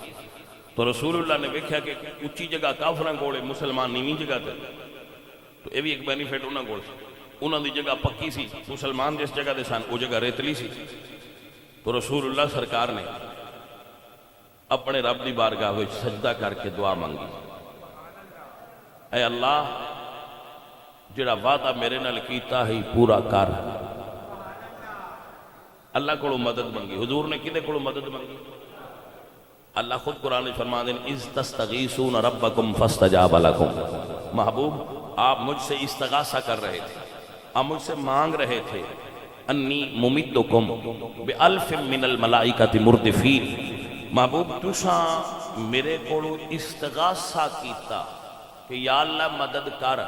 Speaker 1: تو رسول اللہ نے دیکھا کہ اچھی جگہ کافراں کولے مسلمان نیویں جگہ تے، تو یہ بھی ایک بینیفٹ انہوں کو سی. انہوں دی جگہ پکی سی، مسلمان جس جگہ دے سن وہ جگہ ریتلی سی. تو رسول اللہ سرکار نے اپنے رب دی بارگاہ وچ سجدہ کر کے دعا مانگی، اے اللہ جڑا وعدہ میرے نال کیتا ہی پورا کر. اللہ کو مدد منگی. حضور نے کدے کو مدد منگی؟ اللہ خود قرآن میں فرما دیں اذ تستغیثون ربکم فاستجاب لکم. محبوب آپ مجھ سے استغاثہ کر رہے تھے، آپ مجھ سے مانگ رہے تھے انی ممدکم بألف من الملائکۃ مردفین. محبوب تساں میرے کو استغاثہ کیتا کہ یا اللہ مدد کر،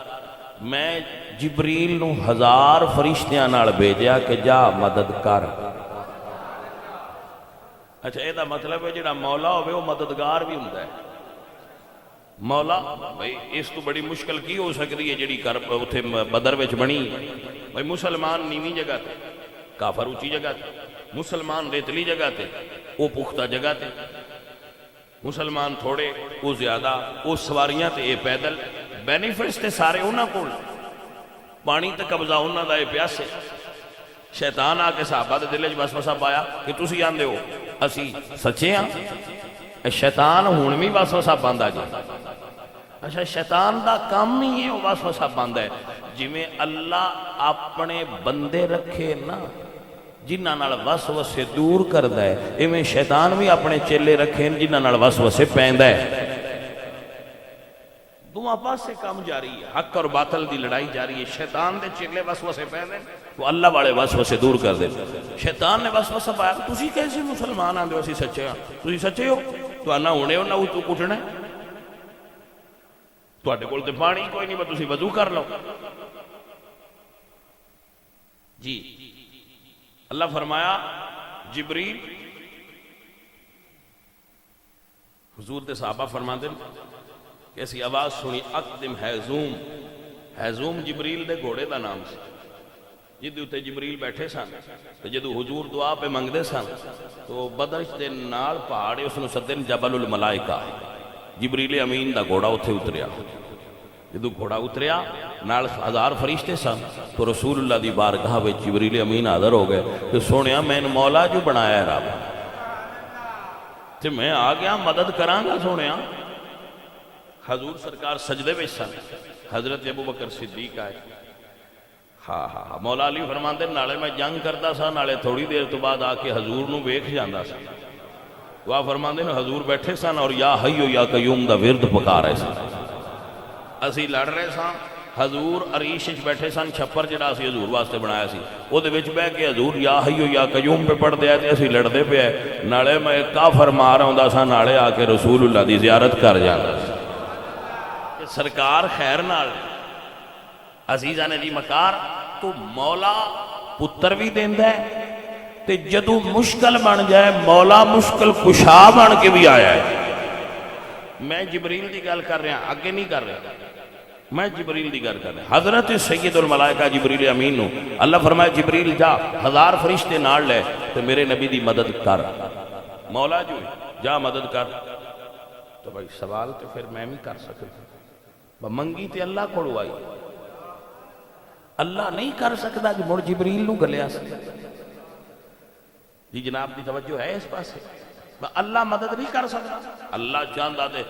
Speaker 1: میں جبریل نو 1000 فرشتیاں نال بھیجیا کہ جا مدد کر. اچھا یہ مطلب ہے جڑا مولا ہوئے وہ مددگار بھی ہوندا ہے. مولا بھائی اس تو بڑی مشکل کی ہو سکتی ہے جڑی اتنے بدر وچ بنی. بھائی مسلمان نیویں جگہ تے، کافر اونچی جگہ تے، مسلمان ریتلی جگہ تے، وہ پختہ جگہ تے، مسلمان تھوڑے وہ زیادہ، وہ سواریاں تے اے پیدل. بینیفٹس تے سارے انہاں کول، پانی تے قبضہ انہاں دا اے پیاسے. شیطان آ کے صحابہ دے دل وچ وسوسہ پایا کہ تسی آندے ہو اسی سچے ہاں. شیطان ہون بھی وسوسہ پاندا جی. اچھا شیطان دا کام ہی ہے وہ وسوسہ پاندا ہے. جویں اللہ اپنے بندے رکھے نا جنہ نال وسوسے دور کردا ہے، ایویں شیطان بھی اپنے چیلے رکھے جنہ نال وسوسے پیندا ہے. دونوں پاسے کام جاری ہے، حق اور باطل دی لڑائی جاری ہے. شیطان دے چیلے وسوسے پیندے تو اللہ والے وسوسے دور کر دے. شیطان نے وسوسہ پایا تسی کیسے مسلمان آندے ہو اسی سچے ہاں؟ تسی سچے ہو تو نہ ہونے ہو نہ تو کٹنا ہے، تواڈے کول تے پانی کوئی نہیں، بس تسی وضو کر لو. جی اللہ فرمایا جبریل حضور دے صحابہ فرماندے کیسی آواز سنی اقدم حیزوم. حیزوم جبریل دے گھوڑے دا نام سی جدی اتنے جبریل بیٹھے سن. تو جدو حضور دعا پہ منگدے سن تو بدر دے نال پہاڑے اس نے سدن جبل الملائکہ، جبریل امین دا گھوڑا اتھے اتریا. جدو گھوڑا اتریا نال 1000 فرشتے سن تو رسول اللہ دی بارگاہ وچ جبریل امین حاضر ہو گئے کہ سونیا میں مولا جو بنایا ہے رب تے میں آ گیا مدد کراں گا سونیا. حضور سرکار سجدے وچ سن، حضرت ابو بکر صدیق آئے. ہاں مولا علی فرماندے نالے میں جنگ کرتا سا، نالے تھوڑی دیر تو بعد آ کے حضور نو ویکھ جاندا سا. وہ فرماندے نے حضور بیٹھے سن اور یا حیو یا قیوم دا ورد پکار رہے سن. اسی لڑ رہے ساں حضور عریش وچ بیٹھے سن، چھپر جڑا اسی حضور واسطے بنایا سی، او دے وچ بیٹھ کے حضور یا حیو یا قیوم پہ پڑھ دیا تے اسی لڑدے پے نالے میں کافر مار آوندا سا، نالے آ کے رسول اللہ دی زیارت کر جاندا سی کہ سرکار خیر نال عزیزاں دی مکار۔ تو مولا پتر بھی دیندا ہے تے جدوں مشکل بن جائے مولا مشکل کشا بن کے بھی آیا ہے۔ میں جبریل دی گل کر رہا، اگے نہیں کر رہا، میں جبریل دی گل کر رہا۔ حضرت سید الملائکہ جبریل امین نو اللہ فرمائے جبریل جا 1000 فرشتے نال لے تے میرے نبی دی مدد کر۔ مولا جو جا مدد کر۔ تو بھائی سوال تو پھر میں بھی کر سکتا، منگی تے اللہ کو آئی، اللہ نہیں کر سکتا کہ مڑ جبریل نو گلیا سکتا۔ جی جناب دی توجہ ہے اس پاس، اللہ مدد نہیں کر سکتا۔ اللہ چاہتا دے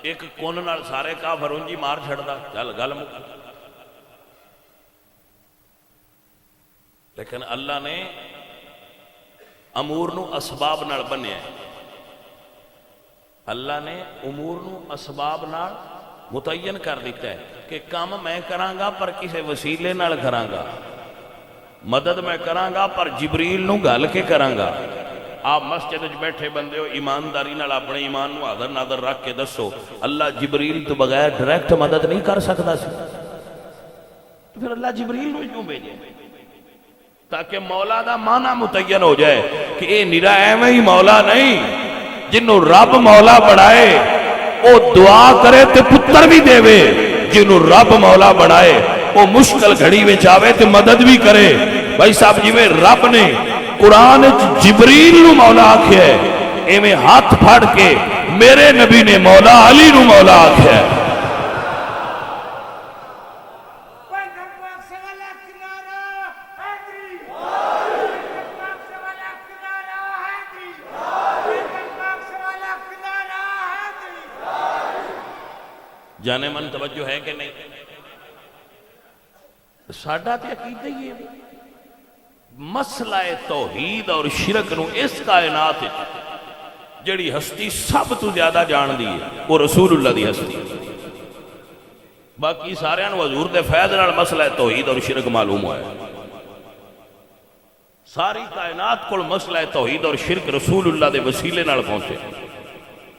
Speaker 1: ایک کون نال سارے کافر انجی مار چھڑدا، چل گل مک۔ لیکن اللہ نے امور نو اسباب نال بنیا ہے، اللہ نے امور نو اسباب نال متعین کر دیتا ہے کہ کام میں کرانگا پر کسے وسیلے نال کرانگا، مدد میں کرانگا پر جبریل نو گل کے کرانگا۔ آپ مسجد وچ بیٹھے بندے ہو، ایمانداری نال اپنے ایمان نو حاضر ناظر رکھ کے دسو اللہ جبریل تو بغیر ڈائریکٹ مدد نہیں کر سکتا سی، تو پھر اللہ جبریل نو کیوں بھیجے؟ تاکہ مولا دا معنی متعین ہو جائے کہ اے نرا ایویں ہی مولا نہیں، جنہوں رب مولا بڑھائے او دعا کرے تے پتر بھی دے وے، جنہوں رب مولا بڑھائے او مشکل گھڑی میں چاہے تے مدد بھی کرے۔ بھائی صاحب جی میں رب نے قرآن جبریل نو مولا آکھیا ہے، ایویں ہاتھ پھاڑ کے میرے نبی نے مولا علی نو مولا آکھیا ہے۔ جانے من توجہ ہے کہ نہیں؟ ساڈا تے عقیدہ ہی ہے، مسئلہ توحید اور شرک نو اس کائنات جڑی ہستی سب تو زیادہ جان دی ہے وہ رسول اللہ دی ہستی، باقی سارے نو حضور دے فیض نال مسئلہ توحید اور شرک معلوم ہوا ہے۔ ساری کائنات کو مسئلہ توحید اور شرک رسول اللہ دے وسیلے نال پہنچے۔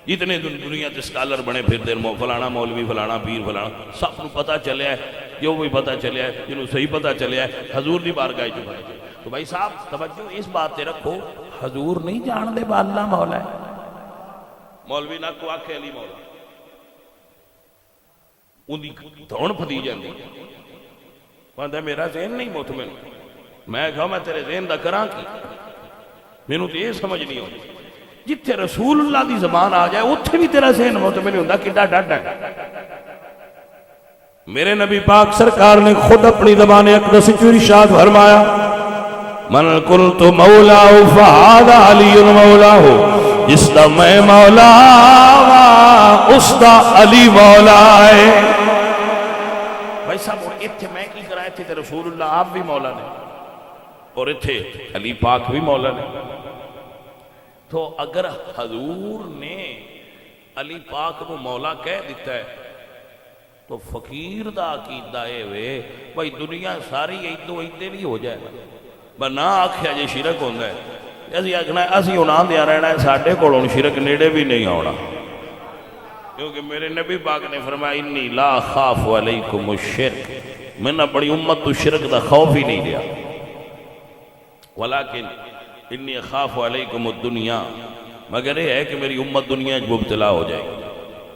Speaker 1: جتنے دنیا تے سکالر بنے پھر دیر فلانا مولوی فلانا پیر فلانا سب نو پتہ چلیا ہے، جو بھی پتہ چلیا ہے جنہوں صحیح پتہ چلیا ہے حضور دی بارگاہ چ پہنچے۔ تو بھائی صاحب توجہ اس بات تے رکھو، حضور نہیں جان دے با اللہ مولا ہے، مولوی نہ کو آکھے علی مولا، ان دی دھون پھدی جاندی کہندا میرا ذہن نہیں مطمئن، میں کہا میں تیرے ذہن دا کراں کی، مینوں تے یہ سمجھ نہیں ہوتی جتھے رسول اللہ دی زبان آ جائے اتھے بھی تیرا ذہن مطمئن ہوندا کڈا ڈاڈا ہے۔ میرے نبی پاک سرکار نے خود اپنی زبان اقدس وچ ارشاد فرمایا من قلت مولا فہذا علی مولا ہو، جس دا میں مولا اس دا علی مولا ہے۔ بھائی صاحب اتھے میں کی کرائے تھے رسول اللہ آپ بھی مولا نے اور اتھے علی پاک بھی مولا نے۔ تو اگر حضور نے علی پاک کو مولا کہہ دیتا ہے تو فقیر دا عقیدہ اے وے بھائی دنیا ساری ایدو ایدے نہیں ہو جائے بنا آکھیا جے شرک ہوندہ ہے، اسی آکھنا ہے اسی انہاں دیا رہنا ہے ساڑھے کولوں شرک نیڑے بھی نہیں آونا، کیونکہ میرے نبی پاک نے فرمایا انی لا خاف علیکم الشرک، میں نے بڑی امت تو شرک دا خوف ہی نہیں دیا، ولیکن انی خاف علیکم الدنیا، مگر یہ ہے کہ میری امت دنیا مبتلا ہو جائے گی،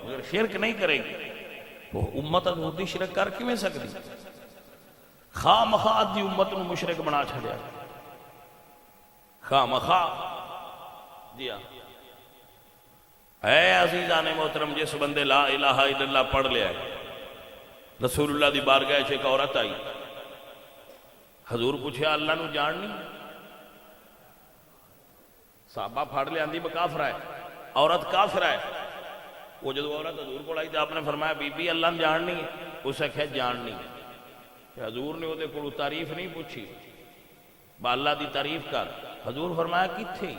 Speaker 1: اگر شرک نہیں کرے گی وہ امت ادھودی شرک کر کی میں سکتی، خواہ مخواہ دی امت نو مشرک بنا چھڑیا، خواہ مخواہ دیا۔ اے عزیزان محترم جس بندے لا الہ الا اللہ پڑھ لیا ہے، رسول اللہ دی بارگاہ سے ایک عورت آئی، حضور پوچھا اللہ نو جان نہیں، صحابہ پھاڑ لے آندھی میں کافر ہے، عورت کافر ہے، وہ جدو عورت حضور کو لائی تو آپ نے فرمایا بی بی اللہ جان نہیں ہے، اسے کہا جان نہیں ہے، حضور نے وہ دے کو تعریف نہیں پوچھی، با اللہ دی تعریف کر، حضور فرمایا کی تھے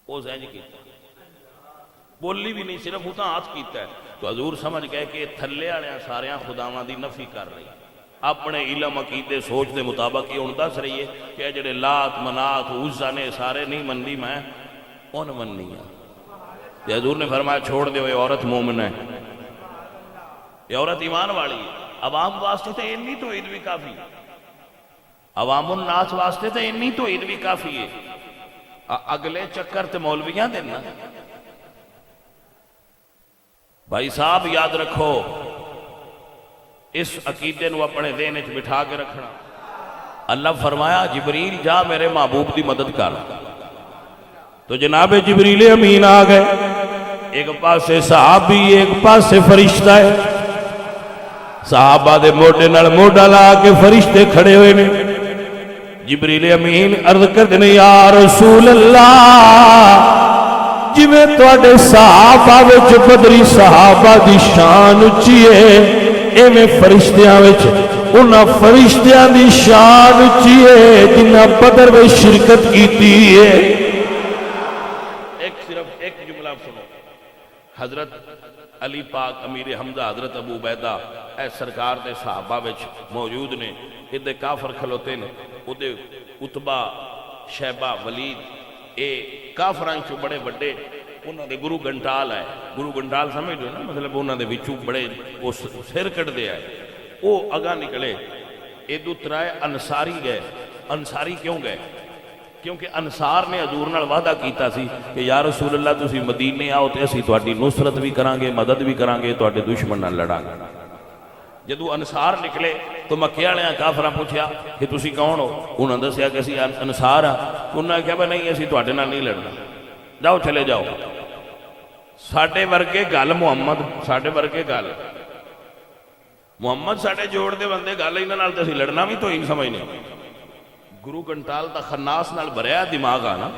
Speaker 1: وہ زینج کی بولی بھی نہیں، صرف اتنا ہاتھ کیتا ہے. تو حضور سمجھ گئے کہ تھلے والے سارے خداواں دی نفی کر رہی، اپنے علم عقیدے سوچ دے مطابق یہ ہوں دس رہی ہے کہ جڑے لات منات عزا نے سارے نہیں مننی، میں ان مننی ہوں. حضور نے فرمایا چھوڑ دے، یہ عورت مومن ہے، یہ عورت ایمان والی ہے. عوام واسطے تو انی توحید بھی کافی، عوام الناس واسطے تو انی توحید بھی کافی ہے. اگلے چکر تے مولویاں دینا. بھائی صاحب یاد رکھو، اس عقیدے نو اپنے ذہن وچ بٹھا کے رکھنا. اللہ فرمایا جبریل جا میرے محبوب دی مدد کر. تو جناب جبریل امین آ گئے، ایک پاسے صحابی ایک پاسے فرشتہ ہے. صحابہ دے موڈے نال موڈا لا کے فرشتے کھڑے ہوئے نے. جبریل امین عرض کردے نے یا رسول اللہ، جی میں تواڈے صحابہ وچ بدری صحابہ دی شان اچھی ہے، ایویں فرشتیاں وچ انہاں فرشتیاں دی شان اچھی ہے جنہاں بدر وچ شرکت کیتی ہے. صرف ایک جملہ سنو. حضرت علی پاک امیر حمزہ حضرت ابو عبیدہ اے سرکار دے صحابہ وچ موجود نے. ادھے کافر کھلوتے نے، ادھے عتبہ شیبہ ولید، اے کافران چو بڑے بڑے انہوں نے گرو گھنٹال ہے. گرو گھنٹال سمجھ دو نا، مطلب انہوں نے وچوں بڑے سر کٹ دیا ہے. وہ اگاں نکلے ادو ترائے انصاری گئے. انصاری کیوں گئے؟ کیونکہ انصار نے حضور نال وعدہ کیتا سی کہ یا رسول اللہ تسی مدینے آؤ تے اسی تہاڈی نصرت بھی کران گے، مدد بھی کران گے، تہاڈے دشمن نال لڑاں گے. جدو انصار نکلے تو مکے والے کافراں پوچھیا کہ تسی کون ہو؟ انہوں نے دسیا کہ اسی انصار ہاں. انہوں نے کہا بھائی نہیں، اسی تہاڈے نال نہیں لڑنا، جاؤ چلے جاؤ. ساڈے ورگے گل محمد، ساڈے ورگے گل محمد ساڈے جوڑ دے بندے، گل انہاں نال تے اسی لڑنا بھی تو ہی سمجھنے. گرو گھنٹال دا خناس نال بھریا دماغ آ نا،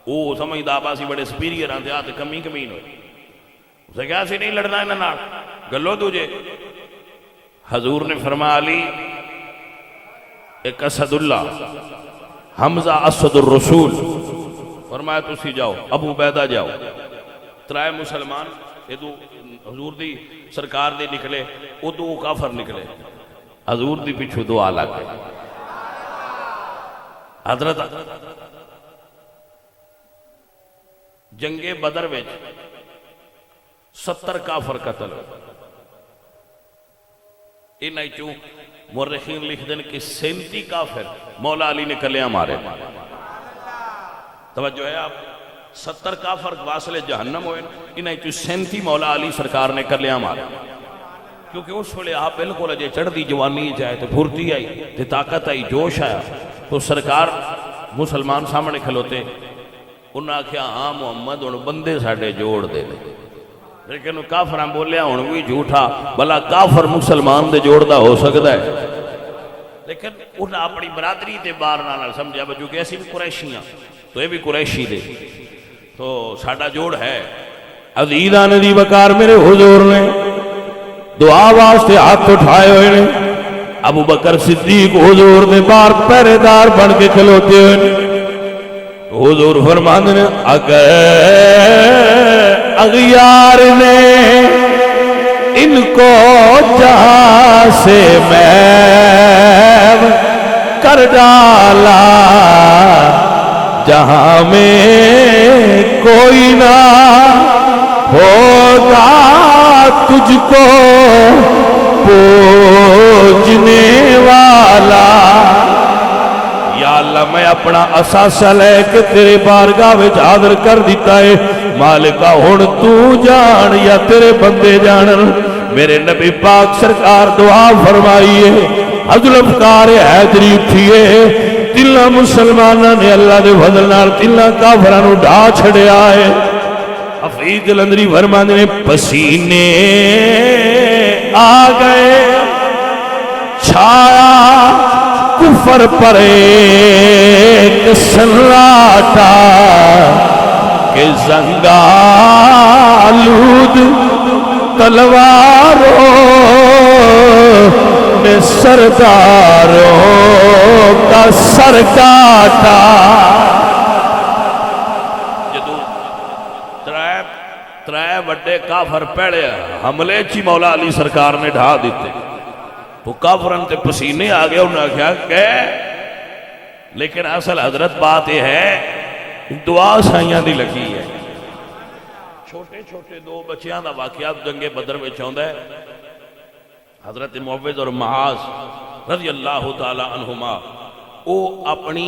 Speaker 1: وہ سمجھدا پا سی بڑے سپیریئر آں تے آ تے کمی کمین ہوئے. اسے کہا اسی نہیں لڑنا انہاں نال، گلو دوجے. حضور نے فرمایا علی ایک اسد اللہ، حمزہ اسد الرسول. فرمایا تسی جاؤ، ابو عبیدہ جاؤ. ترائے مسلمان ادو حضور دی سرکار دے نکلے، ادو کافر نکلے. حضور دی پیچھو دعا لگ گئے. حضرت جنگ بدر وچ 70 کافر قتل. انہاں چوں مورخین لکھ دیں کہ 37 کافر مولا علی نے کلیاں مارے. توجہ ہے آپ، 70 کافر واصل جہنم ہوئے، انہاں چوں 37 مولا علی سرکار نے کلیاں مارے. کیونکہ اس ویلے آپ بالکل اجے چڑھ دی جوانی جائے تو پھرتی آئی تے طاقت آئی، جوش آیا. تو سرکار مسلمان سامنے کھلوتے، انہاں آکھیا ہاں محمد ہن بندے ساڈے جوڑ دے. لیکن کافراں بولیا ہن بھی جھوٹا، بھلا کافر مسلمان دے جوڑ دا ہو سکتا ہے؟ لیکن انہاں اپنی برادری دے بار نال سمجھا بجو کہ ایسی بھی قریشیاں تو یہ بھی قریشی دے تو ساڈا جوڑ ہے. عزیزان دی وقار میرے حضور نے دعا واسطے ہاتھ اٹھائے ہوئے نے. ابو بکر صدیق حضور نے بار پہرے دار بن کے کھلوتے ہوئے. حضور فرماندے نے اگر اغیار نے ان کو جہاں سے محو کر ڈالا، جہاں میں کوئی نہ ہوگا تجھ کو پوجنے والا. یا اللہ میں اپنا اساسہ لے کے تیرے بارگاہ میں حاضر کر دیتا ہے. مالکہ ہن تو جان یا تیرے بندے جانن. میرے نبی پاک سرکار دعا فرمائیے، حضرفکار حیدری اٹھیے. تلہ مسلمانہ نے اللہ دے فضل نال تلہ کافرانو ڈھا چھڑیا ہے. حفیظ جلندری فرماندے نے پسینے آ گئے، چھایا کفر پر ایک سنراٹا کہ زنگا آلود تلواروں نے سرداروں کا سر کاٹا. جدو ترائب وڈے کافر پہلے حملے چی مولا علی سرکار نے ڈھا دیتے تو کافرن تے پسینے آگئے انہوں نے کہا کہ لیکن اصل حضرت بات یہ ہے دعا سائیاں دی لگی ہے چھوٹے چھوٹے دو بچیاں دا واقعات جنگ بدر میں چاہتا ہے حضرت معوذ اور معاذ رضی اللہ تعالی عنہما او اپنی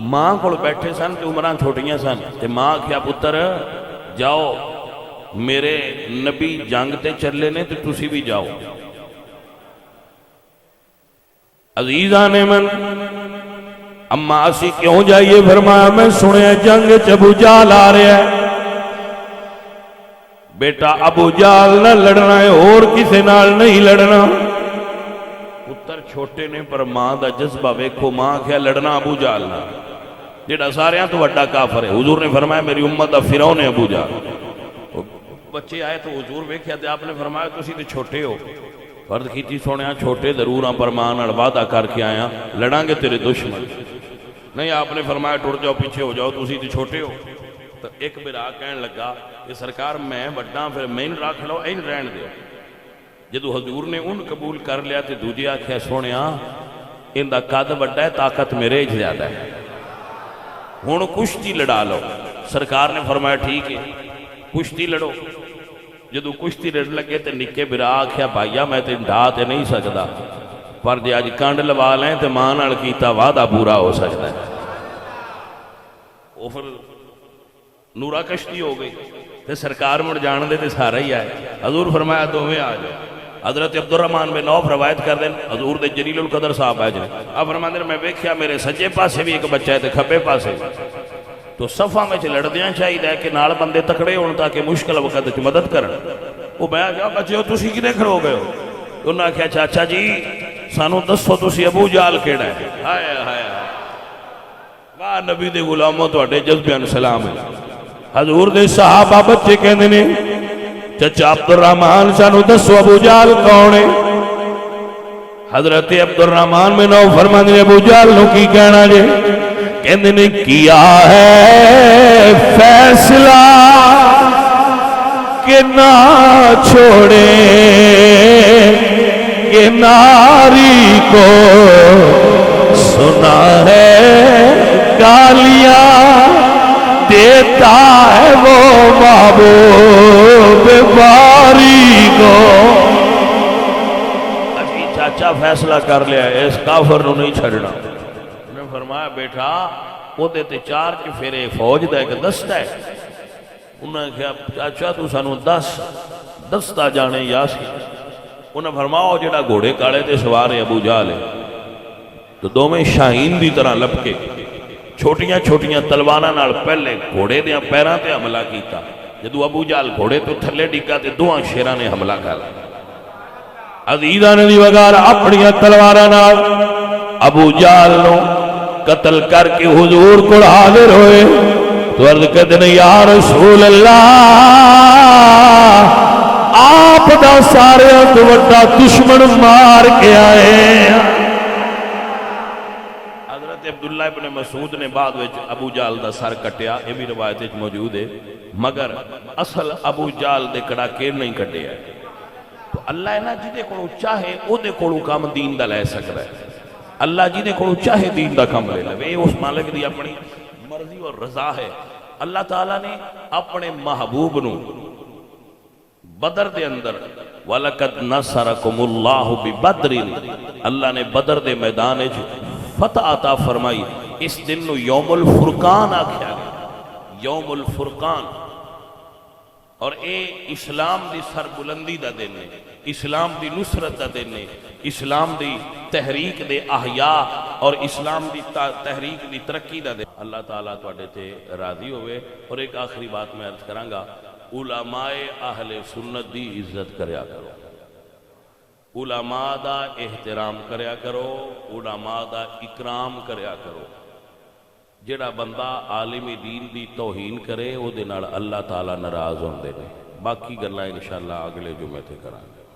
Speaker 1: ماں کو بیٹھے سن تے عمران چھوٹیاں سن تے ماں کیا پتر جاؤ میرے نبی جنگ تے چلے نے تے تسی بھی جاؤ عزیزان من اما اسی کیوں جائیے فرمایا میں سنے جنگ چ ابو جہل آ رہا ہے بیٹا ابو جہل نہ لڑنا ہے اور کسی نال نہیں لڑنا پتر چھوٹے نے پر ماں دا جذبہ ویکھو ماں کیا لڑنا ابو جہل نہ جیڑا سارے تو وڈا کافر ہے حضور نے فرمایا میری امت دا فرعون ہے ابو جہل بچے آئے تو حضور ویکھیا تے آپ نے فرمایا تسی تے چھوٹے ہو فرض کیتی سونیا چھوٹے ضرور ہاں پر ماں نال وعدہ کر کے آیا لڑاں گے تیرے دشمن نہیں آپ نے فرمایا ٹر جاؤ پیچھے ہو جاؤ تسی تے چھوٹے ہو تو ایک برا کہنے لگا کہ سرکار میں بڑا پھر میں رکھ لو این رہن دیو جدو حضور نے ان قبول کر لیا تے دوجے آکھیا سونیا ان دا قد بڑا ہے طاقت میرے زیادہ ہے ہن کشتی لڑا لو سرکار نے فرمایا ٹھیک ہے کشتی لڑو جدو کشتی لڑ لگے تے نکے برا آکھیا بھائیا میں تے ڈھا تے نہیں سکدا پر جے اج کنڈ لوا لیں تے ماں نال کیتا وعدہ پورا ہو سکتا ہے وہ پھر نورا کشتی ہو گئی تے سرکار مڑ جان دے تے سارا ہی آئے حضور فرمایا دوویں آ جاؤ حضرت عبد الرحمن بن عوف روایت کر دیں حضور دے جلیل القدر صاحب آئے جائیں آپ فرماتے ہیں میں ویکھیا میرے سجے پاسے بھی ایک بچہ ہے تے کھبے پاسے تو صفہ میں لڑدیاں چاہیے کہ نال بندے تکڑے ہون تاکہ مشکل وقت کی مدد کرن وہ میں کہا بچے ہو تسی کدے کھڑو گئے ہو انہوں نے کہا چاچا جی سانو دسو تسی ابو جہل کیڑا ہے ہائے ہائے واہ نبی دے غلاموں تواڈے جذبے سلام ہے حضور دے صحابہ بچے کہندے نے چچا عبد الرحمن سانو دسو ابو جہل کون ہے حضرت عبد الرحمن میں نو فرماندے نے ابو جہل نو کی کہنا جے کہندے نے کیا ہے فیصلہ کہ نہ چھوڑے کہ ناری کو سنا ہے گالیاں دیتا ہے وہ محبوب باری کو ابھی چاچا فیصلہ کر لیا اس کافر نو نہیں چھڑنا انہوں نے فرمایا بیٹا وہ دیتے چار کے پھرے فوج دا ایک دستہ ہے انہوں نے کہا چاچا تو سانو دستہ جانے یاسی انہوں نے فرمایا جڑا گھوڑے کالے تے سوارے ابو جہل ہے تو دو میں شاہین دی طرح لپکے چھوٹیاں چھوٹیاں تلوانہ نال پہلے گھوڑے دیاں پیران تے حملہ کیتا جدو ابو جہل گھوڑے تو تھلے ڈگا تے دوہاں شیران نے حملہ کر عزیزان دی وگار اپنیاں تلوارہ نال ابو جہل نو قتل کر کے حضور کو حاضر ہوئے تو عرض کہتے ہیں یا رسول اللہ آپ دا سارے تو وڈا دشمن مار کے آئے عبداللہ ابن مسعود نے بعد وچ ابو جہل دا سر کٹیا یہ بھی روایت وچ موجود ہے مگر اصل ابو جہل دے کڑاکے نہیں کٹیا تو اللہ ہے نا جدے کو چاہے او دے کو کام دین دا لے سکتا ہے اللہ جدے کو چاہے دین دا کام لے لے اس مالک دی اپنی مرضی اور رضا ہے اللہ تعالیٰ نے اپنے محبوب نو بدر دے اندر وَلَقَدْ نَصَرَكُمُ اللَّهُ بِبَدْرٍ اللہ نے بدر دے میدان فتح عطا فرمائی اس دن نو یوم الفرقان آکھیا گیا یوم الفرقان اور اے اسلام دی سربلندی دا دن ہے اسلام دی نصرت دا دن ہے اسلام دی تحریک دے احیاء اور اسلام دی تحریک دی ترقی دا دن اللہ تعالیٰ توڑے تے راضی ہوئے اور ایک آخری بات میں عرض کرانگا علماء اہل سنت دی عزت کریا کرو علماء دا احترام کریا کرو علماء دا اکرام کریا کرو جڑا بندہ عالم دین دی توہین کرے وہ دے نال اللہ تعالیٰ ناراض ہوندے نے باقی گلاں انشاءاللہ اگلے جمعے تے کرانگے